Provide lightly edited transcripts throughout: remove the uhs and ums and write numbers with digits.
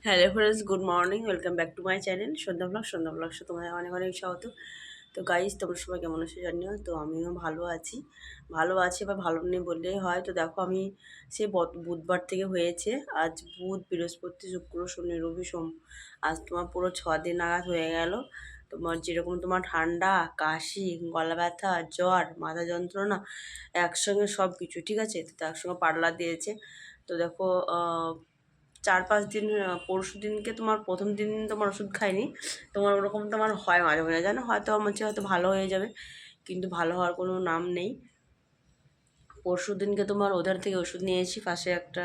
Hello friends, good morning. Welcome back to my channel Sandhya ব্লগসে তোমাদের অনেক অনেক স্বাগত। তো গাইজ, তোমরা সবাই কেমন আছো জানিও। তো আমিও ভালো আছি বা ভালো নেই বললেই হয়। তো দেখো, আমি সেই বুধবার থেকে হয়েছে। আজ বুধ, বৃহস্পতি, শুক্র, শনি, রবি, সোম। আজ তোমার পুরো 6 দিন নাগাদ হয়ে গেল। তোমার যেরকম তোমার ঠান্ডা, কাশি, গলা ব্যথা, জ্বর, মাথা যন্ত্রণা, একসঙ্গে সব কিছু, ঠিক আছে। তো একসঙ্গে পার্লার দিয়েছে। তো দেখো, 4-5 দিন, পরশু দিনকে তোমার প্রথম দিন তোমার ওষুধ খাইনি। তোমার ওরকম তোমার হয় মাঝে মাঝে, জানো, হয়তো আমার হচ্ছে হয়তো ভালো হয়ে যাবে, কিন্তু ভালো হওয়ার কোনো নাম নেই। পরশু দিনকে তোমার ওধার থেকে ওষুধ নিয়েছি। পাশে একটা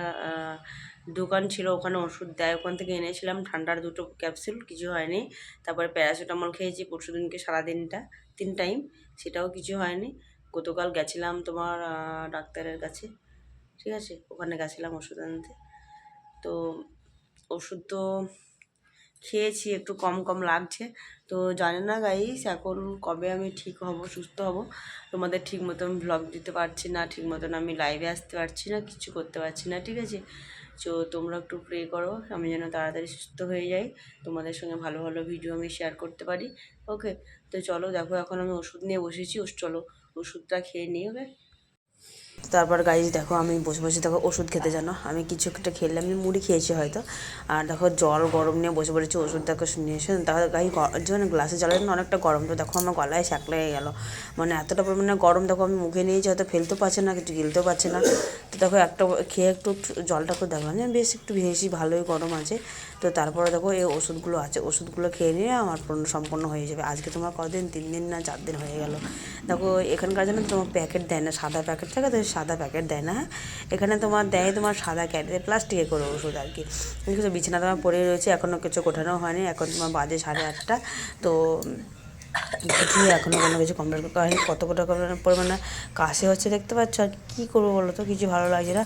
দোকান ছিল, ওখানে ওষুধ দেয়, ওখান থেকে এনেছিলাম ঠান্ডার 2টো ক্যাপসুল, কিছু হয়নি। তারপরে প্যারাসিটামল খেয়েছি পরশু দিনকে সারাদিনটা, 3 টাইম, সেটাও কিছু হয়নি। গতকাল গেছিলাম তোমার ডাক্তারের কাছে, ঠিক আছে, ওখানে গেছিলাম ওষুধ আনতে। তো ওষুধ তো খেয়েছি, একটু কম কম লাগছে। তো জানি না গাইস, এখন কবে আমি ঠিক হব, সুস্থ হব। তোমাদের ঠিক মতন ব্লগ দিতে পারছি না, ঠিক মতন আমি লাইভে আসতে পারছি না, কিছু করতে পারছি না, ঠিক আছে। তো তোমরা একটু প্রে করো আমি যেন তাড়াতাড়ি সুস্থ হয়ে যাই, তোমাদের সঙ্গে ভালো ভালো ভিডিও আমি শেয়ার করতে পারি। ওকে, তো চলো দেখো, এখন আমি ওষুধ নিয়ে বসেছি। চলো ওষুধটা খেয়ে নিই। ওকে, তারপর গাইজ দেখো, আমি বসে বসে দেখো ওষুধ খেতে জানো, আমি কিছু একটা খেলে, আমি মুড়ি খেয়েছি হয়তো। আর দেখো জল গরম নিয়ে বসে পড়েছি ওষুধ দেখো শুনিয়ে এসে। দেখো গাই, যেমন গ্লাসে জলের না অনেকটা গরম। তো দেখো আমার গলায় শ্যাক লেগে গেলো, মানে এতটা পরিমাণে গরম। দেখো আমি মুখে নিয়েছি, হয়তো ফেলতেও পারছে না, কিছু গিলতেও পারছে না। তো দেখো একটা খেয়ে একটু জলটা একটু দেখো, মানে বেশ একটু বেশি ভালোই গরম আছে। তো তারপরে দেখো এই ওষুধগুলো আছে, ওষুধগুলো খেয়ে নিয়ে আমার সম্পূর্ণ হয়ে যাবে। আজকে তোমার কদিন, 3 দিন না 4 দিন হয়ে গেল। দেখো এখানকার জন্য তোমার প্যাকেট দেয় না, সাদা প্যাকেট থাকে, তো সাদা প্যাকেট দেয় না। হ্যাঁ, এখানে তোমার দেয় তোমার সাদা ক্যারিতে প্লাস্টিকে করে ওষুধ আর কি। কিছু বিছানা তোমার পড়ে রয়েছে, এখনও কিছু গোঠানো হয়নি। এখন তোমার বাজে 8:30। তো কিছুই এখনও কোনো কিছু কমপ্লিট করতে হয়নি। কতটা পরিমাণে কাশি হচ্ছে দেখতে পাচ্ছ। আর কী করবো বলো তো, কিছু ভালো লাগছে না।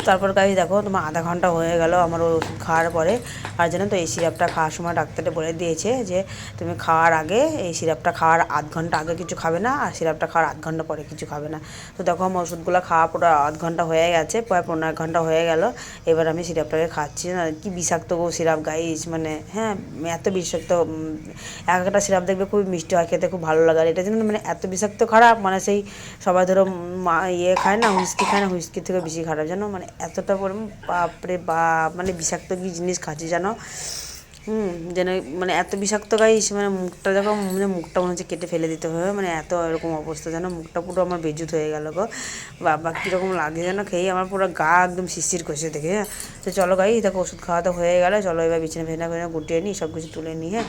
তারপর গাড়ি দেখো, তোমার আধা ঘন্টা হয়ে গেল আমার ওই ওষুধ খাওয়ার পরে। আর জানো তো, এই সিরাপটা খাওয়ার সময় ডাক্তারে বলে দিয়েছে যে তুমি খাওয়ার আগে, এই সিরাপটা খাওয়ার আধ ঘন্টা আগে কিছু খাবে না, আর সিরাপটা খাওয়ার আধ ঘন্টা পরে কিছু খাবে না। তো দেখো আমার ওষুধগুলো খাওয়া পুরো আধ ঘন্টা হয়ে গেছে, প্রায় 15 ঘন্টা হয়ে গেল। এবার আমি সিরাপটাকে খাচ্ছি না। কি বিষাক্ত গো সিরাপ গাইস, মানে হ্যাঁ, এত বিষাক্ত। এক একটা সিরাপ দেখবে খুবই মিষ্টি হয়, খেতে খুব ভালো লাগে। আর এটা যেন মানে এত বিষাক্ত খারাপ, মানে সেই সবাই ধরো ইয়ে খায় না, হুইস্কি খায় না, হুইস্কির থেকে বেশি খারাপ জানো, মানে এতটা পরিমাণ বাপরে বাপ, মানে বিষাক্ত কী জিনিস খাচ্ছি জানো। যেন মানে এত বিষাক্ত গাইস, মানে মুখটা দেখো, মানে মুখটা মনে হচ্ছে কেটে ফেলে দিতে হবে, মানে এত এরকম অবস্থা যেন, মুখটা পুরো আমার বেজুত হয়ে গেল গো। বাবা কীরকম লাগে যেন খেয়ে, আমার পুরো গা একদম শিরশির করছে দেখে। হ্যাঁ, তো চলো গাই, দেখো ওষুধ খাওয়া তো হয়ে গেলো, চলো এবার বিছানা ফেনা গুটিয়ে নিই, সব কিছু তুলে নিই। হ্যাঁ,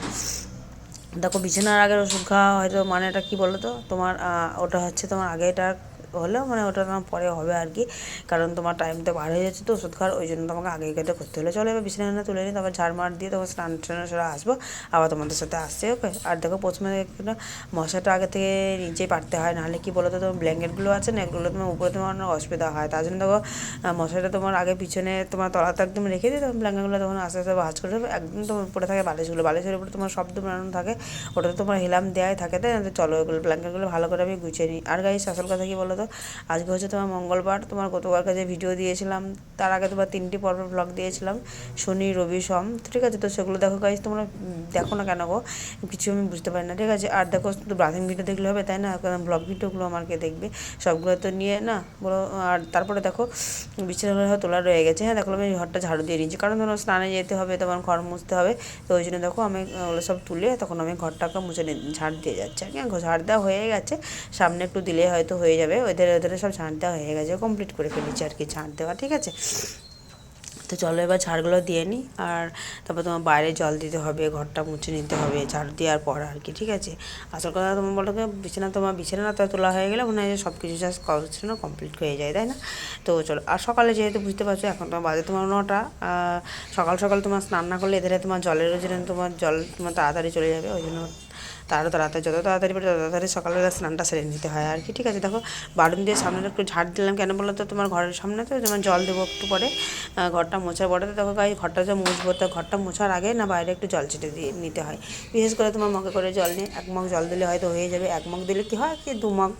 দেখো বিছানার আগের ওষুধ খাওয়া হয়তো মানে এটা কী বলো তো তোমার, ওটা হচ্ছে তোমার আগে এটা হলেও মানে ওটা তোমার পরে হবে আর কি। কারণ তোমার টাইম তো পার হয়ে যাচ্ছে তো ওষুধ খাওয়ার, ওই জন্য তোমাকে আগে এটা করতে হলে। চলো এবার বিছানা তুলে নিই, তারপর ঝাড় মার দিয়ে তোমার স্নান টান সেরে আসবো, আবার তোমাদের সাথে আসছে। ওকে, আর দেখো প্রথমে মশাটা আগে থেকে নিচেই পারতে হয়, নাহলে কী বলো তো, তোমার ব্ল্যাঙ্কেটগুলো আছে না, এগুলো তোমার উপরে তোমার অনেক অসুবিধা হয়। তার জন্য দেখো মশাটা তোমার আগে পিছনে তোমার তলাতে একদম রেখে দিই, তখন ব্ল্যাঙ্কেটগুলো তখন আস্তে আস্তে ভাঁজ করে দেবে। একদম তোমার উপরে থাকে বালিশের উপরে তোমার শব্দ বানানো থাকে, ওটাতে তোমার হেলাম দেওয়াই থাকে। তাই না? তো চলো এগুলো ব্ল্যাঙ্কেটগুলো ভালো করে আমি গুছিয়ে নিই। আর গাইস, আসল কথা কী বলো তো, আজকে হচ্ছে তোমার মঙ্গলবার। তোমার গতকালকে যে ভিডিও দিয়েছিলাম, তার আগে তোমার 3টি পর্ব ব্লগ দিয়েছিলাম, শনি রবি সোম, ঠিক আছে। তো সেগুলো দেখো গাইস, তোমরা দেখো না কেন গো, কিছু আমি বুঝতে পারি না, ঠিক আছে। আর দেখো শুধু ব্রাথিং ভিডিও দেখলে হবে তাই না, কারণ ব্লগ ভিডিওগুলো আমাকে দেখবে, সবগুলো তো নিয়ে না বলো। আর তারপরে দেখো বিছানাগুলো তোলা রয়ে গেছে। হ্যাঁ, দেখো আমি ঘরটা ঝাড়ু দিয়ে নিয়েছি, কারণ ধরো স্নানে যেতে হবে, তোমার ঘর মুছতে হবে। তো ওই জন্য দেখো আমি ওগুলো সব তুলে তখন আমি ঘরটাকে মুছে ঝাড় দিয়ে যাচ্ছি আর কি। ঝাড় দেওয়া হয়ে গেছে, সামনে একটু দিলে হয়তো হয়ে যাবে। ওদের ওদের সব ঝাড় দেওয়া হয়ে গেছে, কমপ্লিট করে ফেলেছি আর কি ঝাড় দেওয়া, ঠিক আছে। তো চলো এবার ঝাড়গুলো দিয়ে নিই। আর তারপর তোমার বাইরে জল দিতে হবে, ঘরটা মুছে নিতে হবে ঝাড় দেওয়ার পর আর কি, ঠিক আছে। আসল কথা তোমার বলো তো, তোমার বিছানা তো তোলা হয়ে গেলে মনে হয় যে সব কিছু জাস্ট না কমপ্লিট হয়ে যায়, তাই না? তো চলো, আর সকালে যেহেতু বুঝতে পারছো এখন তোমার বাজে তোমার 9টা, সকাল সকাল তোমার স্নান না করলে এদের তোমার জলের জন্য তোমার জল তোমার তাড়াতাড়ি চলে যাবে, ওই জন্য তাড়াতাড়ি যত তাড়াতাড়ি পারে তত তাড়াতাড়ি সকালবেলা স্নানটা সেরে নিতে হয় আর কি। ঠিক আছে, দেখো বারুন দিয়ে সামনে একটু ঝাড় দিলাম, কেন বলো তো তোমার ঘরের সামনে তো যেমন জল দেবো একটু পরে, ঘরটা মোছার পরে। তো দেখো গাই ঘরটা যে মুছবো, তো ঘরটা মোছার আগে না বাইরে একটু জল ছিটে দিয়ে নিতে হয়। বিশেষ করে তোমার মগে করে জল নিয়ে 1 মগ জল দিলে হয়তো হয়ে যাবে। 1 মগ দিলে কি হয় কি 2 মগ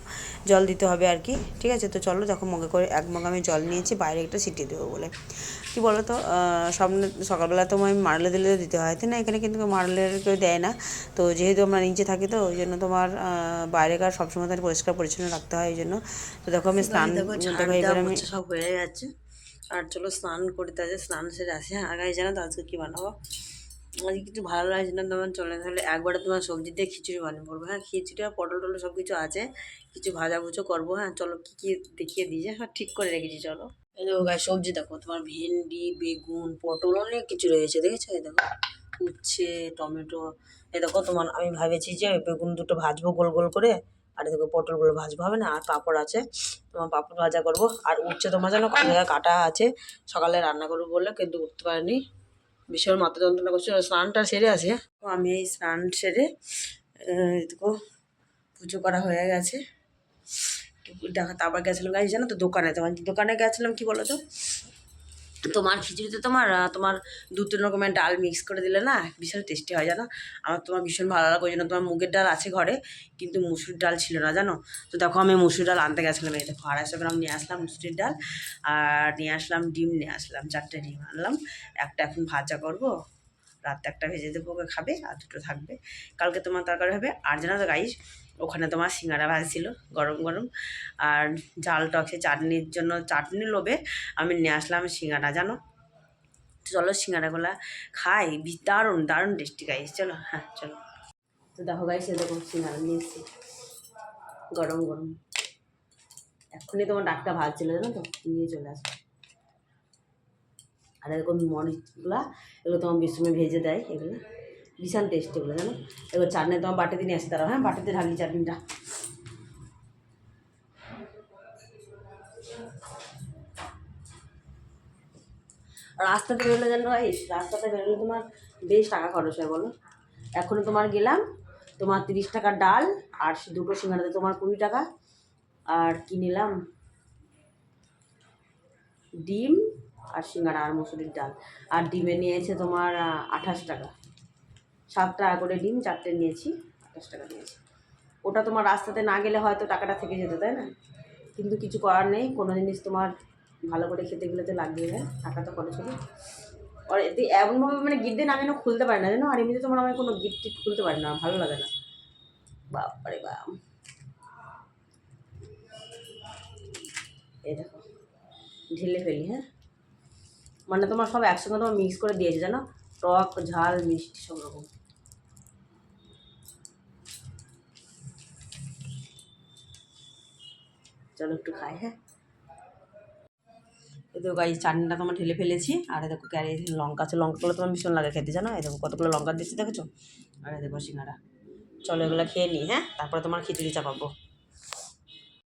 জল দিতে হবে আর কি। ঠিক আছে, তো চলো দেখো মগে করে 1 মগ আমি জল নিয়েছি, বাইরে একটা ছিটিয়ে দেবো বলে। কী বলো তো সামনে সকালবেলা তো আমি মারলে দিলে দিতে হয়, তাই না? এখানে কিন্তু মারলের কেউ দেয় না। তো যেহেতু আমরা নিচে থাকি, তো ওই জন্য তোমার বাইরেকার সবসময় তার পরিষ্কার পরিচ্ছন্ন রাখতে হয়, এই জন্য। তো দেখো আমি স্নান, দেখো এইবার আমি সব হয়ে যাচ্ছে। আর চলো স্নান করতে আছে, স্নান সেরে আসি। হ্যাঁ, আগে জানো তো আজকে কী বানাবো? আজকে কিছু ভালো লাগছে না, তোমার চলে তাহলে একবারে তোমার সবজি দিয়ে খিচুড়ি বানিয়ে পড়বো। হ্যাঁ, খিচুড়ি আর পটল টল সব কিছু আছে, কিছু ভাজা ভুজো করবো। হ্যাঁ চলো, কী কী দেখিয়ে দিয়েছে, হ্যাঁ ঠিক করে রেখেছি। চলো এই দেখো গায়ে সবজি দেখো, তোমার ভেন্ডি, বেগুন, পটল অনেক কিছু রয়েছে, দেখেছো? এই দেখো উচ্ছে, টমেটো। এই দেখো তোমার আমি ভেবেছি যে বেগুন দুটো ভাজবো গোল গোল করে, আর দেখো পটলগুলো ভাজবো, হবে না? আর পাঁপড় আছে, তোমার পাঁপড় ভাজা করবো। আর উচ্ছে তোমার যেন কাটা আছে, সকালে রান্না করবো বললে কিন্তু উঠতে পারিনি, ভীষণ মাথা যন্ত্রণা করছিল। স্নানটা সেরে আছে, তো আমি এই স্নান সেরে দেখো পুজো করা হয়ে গেছে। দেখা তারপর গেছিলাম গাড়ি জানো তো দোকানে, তোমার দোকানে গেছিলাম কি বলো তো, তোমার খিচুড়িতে তোমার তোমার 2-3 রকমের ডাল মিক্স করে দিলে না ভীষণ টেস্টি হয় জানো। আমার তোমার ভীষণ ভালো লাগে, ওই জন্য তোমার মুগের ডাল আছে ঘরে, কিন্তু মুসুর ডাল ছিল না জানো। তো দেখো আমি মুসুর ডাল আনতে গেছিলাম, এই দেখো 250 গ্রাম নিয়ে আসলাম মুসুরির ডাল। আর নিয়ে আসলাম ডিম, নিয়ে আসলাম 4টে ডিম আনলাম। একটা এখন ভাজা করবো, রাতে একটা ভেজে দেবো, ওকে খাবে, আর 2টো থাকবে, কালকে তোমার তরকারি হবে। আর জানো তো গাইস, ওখানে তোমার সিঙ্গাড়া ভাজছিল গরম গরম, আর ঝাল টকে চাটনির জন্য চাটনি লোভে আমি নিয়ে আসলাম সিঙ্গাড়া জানো। চলো সিঙ্গাড়াগুলা খাই, দারুণ দারুণ টেস্টি গাইস। চলো হ্যাঁ চলো। তো দেখো গাইস, দেখো সিঙ্গাড়া নিয়ে এসেছি গরম গরম, এক্ষুনি তোমার ডাকটা ভাজছিল জানো তো, নিয়ে চলে আসবে। আর এরকম মরিচগুলা এগুলো তোমার বিষ্ণু ভেজে দেয়, এগুলো ভীষণ টেস্টি এগুলো জানো। এবার চাটনি তোমার বাটিতে নিয়ে আসতে দাঁড়াও, হ্যাঁ বাটিতে ঢালি চাটনিটা। রাস্তাতে বেরোলে জানো গাইস, রাস্তাতে বেরোলে তোমার বেশ টাকা খরচ হয় বলো। এখনও তোমার গেলাম, তোমার 30 টাকার ডাল আর 2টো সিঙ্গাড়াতে তোমার 20 টাকা। আর কি নিলাম, ডিম আর সিঙ্গাড়া আর মুসুরির ডাল। আর ডিমে নিয়েছে তোমার 28 টাকা, 7 টাকা করে ডিম 4টে নিয়েছি, 28 টাকা নিয়েছি। ওটা তোমার রাস্তাতে না গেলে হয়তো টাকাটা থেকে যেত, তাই না? কিন্তু কিছু করার নেই, কোনো জিনিস তোমার ভালো করে খেতে গেলে তো লাগবে, হ্যাঁ টাকা তো খরচ হবে। আর এতে এমনভাবে মানে গিট দিয়ে আমি খুলতে পারি না জানো। আর এমনিতে তোমার আমি কোনো গিট টিট খুলতে পারি না, ভালো লাগে না, বাপরে বাপ। এই দেখো ঢেলে ফেলি, হ্যাঁ মানে তোমার সব একসঙ্গে তোমার মিক্স করে দিয়েছে জানো, টক ঝাল মিষ্টি সব রকম। চলো একটু খাই, হ্যাঁ। এই দেখো এই চাটনিটা তোমার ঢেলে ফেলেছি। আর দেখো ক্যারি লঙ্কা আছে, লঙ্কাগুলো তোমার ভীষণ লাগে খেতে জানো। এই দেখো কতগুলো লঙ্কা দিচ্ছি দেখেছো। আর দেখো সিঙ্গাড়া। চলো এগুলো খেয়ে নিই, হ্যাঁ তারপরে তোমার খিচুড়ি চাপাবো।